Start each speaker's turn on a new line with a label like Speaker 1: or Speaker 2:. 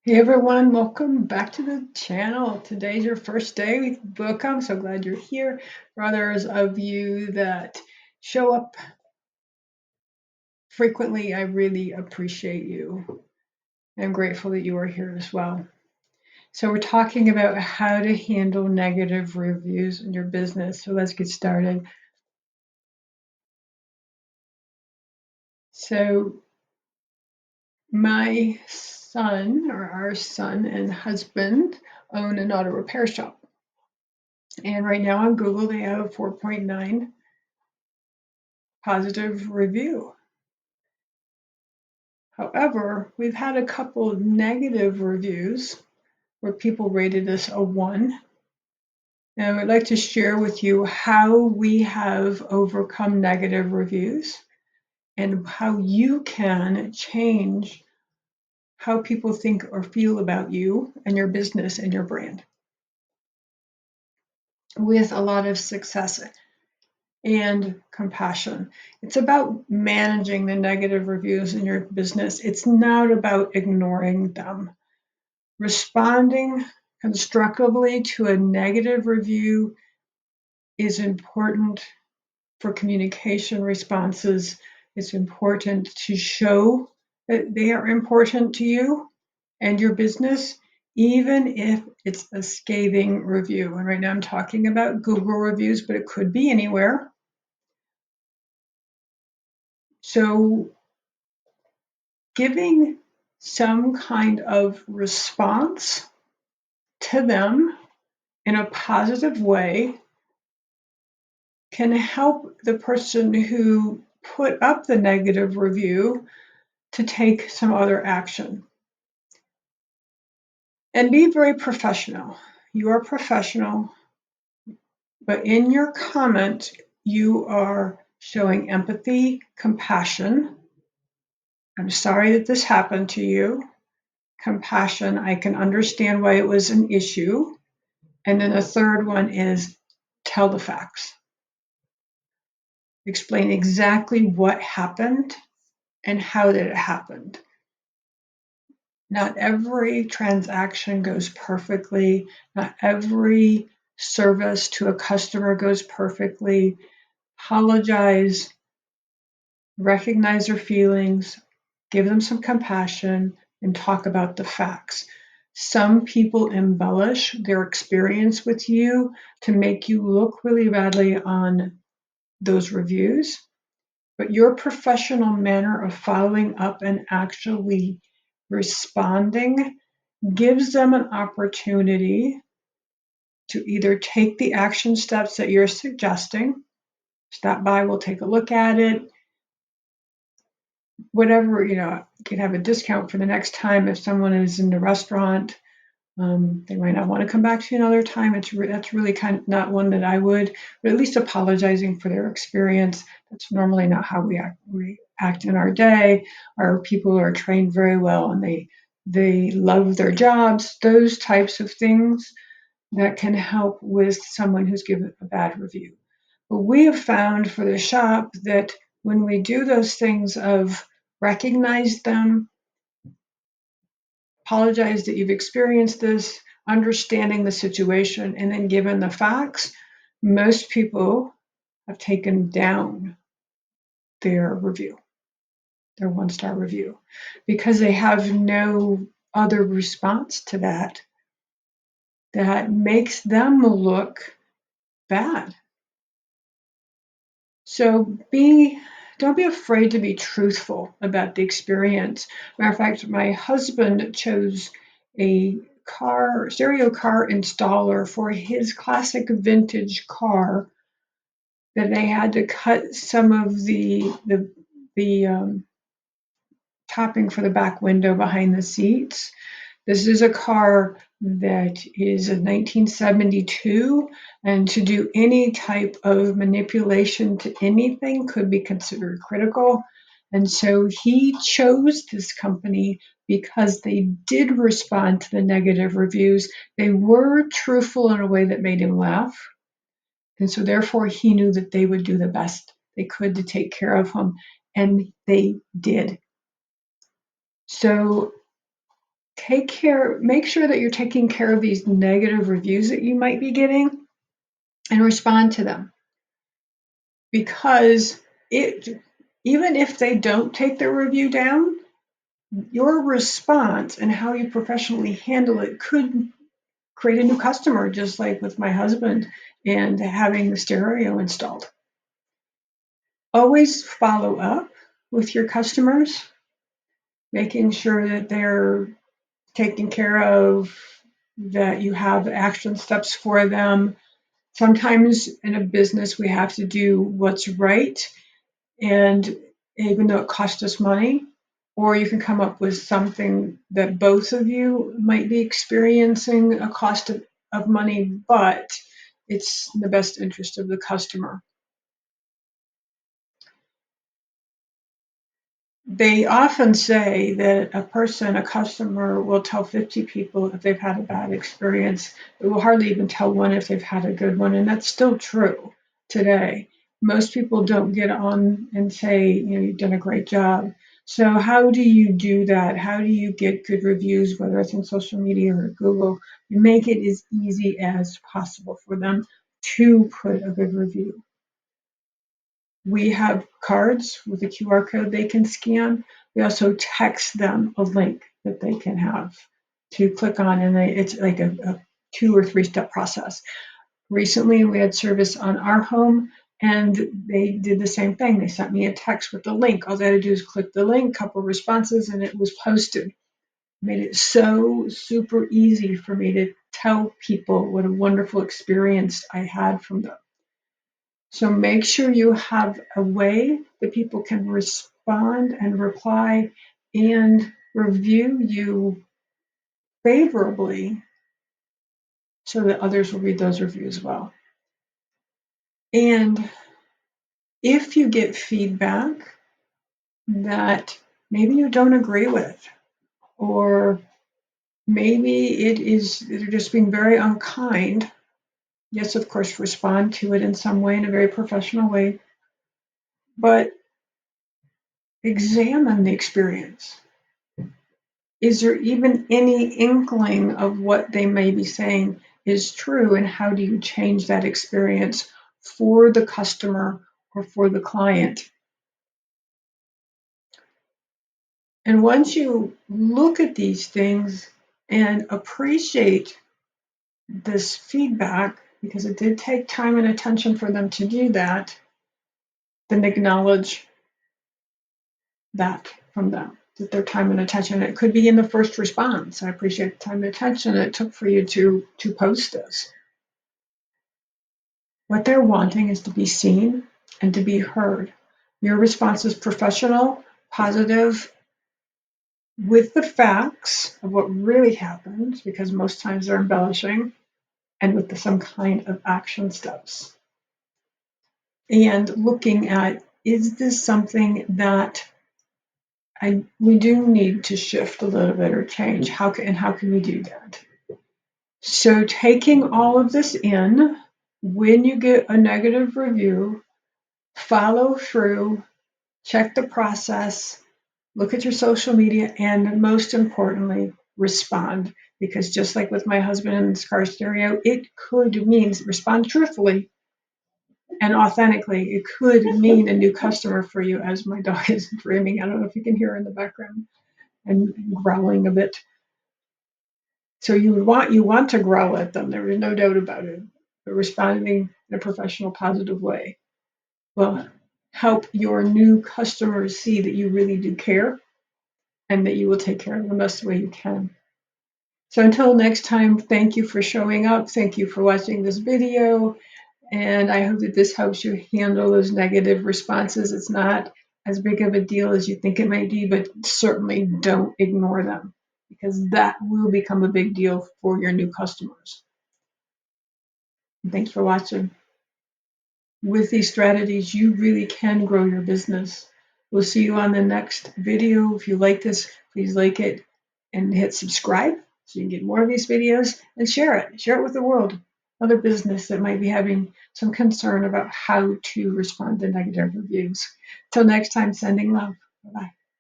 Speaker 1: Hey everyone, welcome back to the channel. Today's your first day. Welcome. So glad you're here. For others of you that show up frequently, I really appreciate you. I'm grateful that you are here as well. So we're talking about how to handle negative reviews in your business. So let's get started. So my son, or our son and husband, own an auto repair shop. And right now on Google, they have a 4.9 positive review. However, we've had a couple of negative reviews where people rated us a 1. And I would like to share with you how we have overcome negative reviews and how you can change how people think or feel about you and your business and your brand with a lot of success and compassion. It's about managing the negative reviews in your business. It's not about ignoring them. Responding constructively to a negative review is important for communication responses. It's important to show that they are important to you and your business, even if it's a scathing review. And right now I'm talking about Google reviews, but it could be anywhere. So giving some kind of response to them in a positive way can help the person who put up the negative review to take some other action. And be very professional. You are professional, but in your comment, you are showing empathy, compassion. I'm sorry that this happened to you. Compassion, I can understand why it was an issue. And then the third one is tell the facts. Explain exactly what happened and how did it happen. Not every transaction goes perfectly. Not every service to a customer goes perfectly. Apologize, recognize their feelings, give them some compassion, and talk about the facts. Some people embellish their experience with you to make you look really badly on those reviews, but your professional manner of following up and actually responding gives them an opportunity to either take the action steps that you're suggesting, stop by, we'll take a look at it, whatever, you can have a discount for the next time if someone is in the restaurant. They might not want to come back to you another time. That's really kind of not one that I would, but at least apologizing for their experience. That's normally not how we act in our day. Our people are trained very well and they love their jobs, those types of things that can help with someone who's given a bad review. But we have found for the shop that when we do those things of recognize them, apologize that you've experienced this, understanding the situation, and then given the facts, most people have taken down their review, their 1-star review, because they have no other response to that makes them look bad. So don't be afraid to be truthful about the experience. Matter of fact, my husband chose a stereo car installer for his classic vintage car that they had to cut some of the topping for the back window behind the seats. This is a car that is a 1972, and to do any type of manipulation to anything could be considered critical. And so he chose this company because they did respond to the negative reviews. They were truthful in a way that made him laugh. And so therefore he knew that they would do the best they could to take care of him. And they did. So make sure that you're taking care of these negative reviews that you might be getting and respond to them. Because even if they don't take their review down, your response and how you professionally handle it could create a new customer, just like with my husband and having the stereo installed. Always follow up with your customers, making sure that they're taken care of, that you have action steps for them. Sometimes in a business, we have to do what's right, and even though it costs us money, or you can come up with something that both of you might be experiencing a cost of money, but it's in the best interest of the customer. They often say that a customer will tell 50 people if they've had a bad experience. It will hardly even tell one if they've had a good one. And that's still true today. Most people don't get on and say, you've done a great job. So how do you do that? How do you get good reviews, whether it's on social media or Google? You make it as easy as possible for them to put a good review. We have cards with a QR code they can scan. We also text them a link that they can have to click on, and it's like a 2 or 3 step process. Recently, we had service on our home, and they did the same thing. They sent me a text with the link. All they had to do is click the link, couple responses, and it was posted. Made it so super easy for me to tell people what a wonderful experience I had from them. So make sure you have a way that people can respond and reply and review you favorably so that others will read those reviews well. And if you get feedback that maybe you don't agree with, or maybe they're just being very unkind, yes, of course, respond to it in some way, in a very professional way, but examine the experience. Is there even any inkling of what they may be saying is true, and how do you change that experience for the customer or for the client? And once you look at these things and appreciate this feedback, because it did take time and attention for them to do that, then acknowledge that from them, that their time and attention. It could be in the first response. I appreciate the time and attention it took for you to post this. What they're wanting is to be seen and to be heard. Your response is professional, positive, with the facts of what really happened, because most times they're embellishing, and with some kind of action steps. And looking at, is this something that we do need to shift a little bit or change? How can we do that? So taking all of this in, when you get a negative review, follow through, check the process, look at your social media, and most importantly, respond. Because just like with my husband and this car stereo, it could mean respond truthfully and authentically. It could mean a new customer for you, as my dog is dreaming. I don't know if you can hear her in the background and growling a bit. So you want to growl at them. There is no doubt about it. But responding in a professional, positive way will help your new customers see that you really do care and that you will take care of them the best way you can. So until next time, thank you for showing up. Thank you for watching this video. And I hope that this helps you handle those negative responses. It's not as big of a deal as you think it might be, but certainly don't ignore them, because that will become a big deal for your new customers. Thanks for watching. With these strategies, you really can grow your business. We'll see you on the next video. If you like this, please like it and hit subscribe so you can get more of these videos, and share it. Share it with the world. Other business that might be having some concern about how to respond to negative reviews. Till next time, sending love. Bye-bye.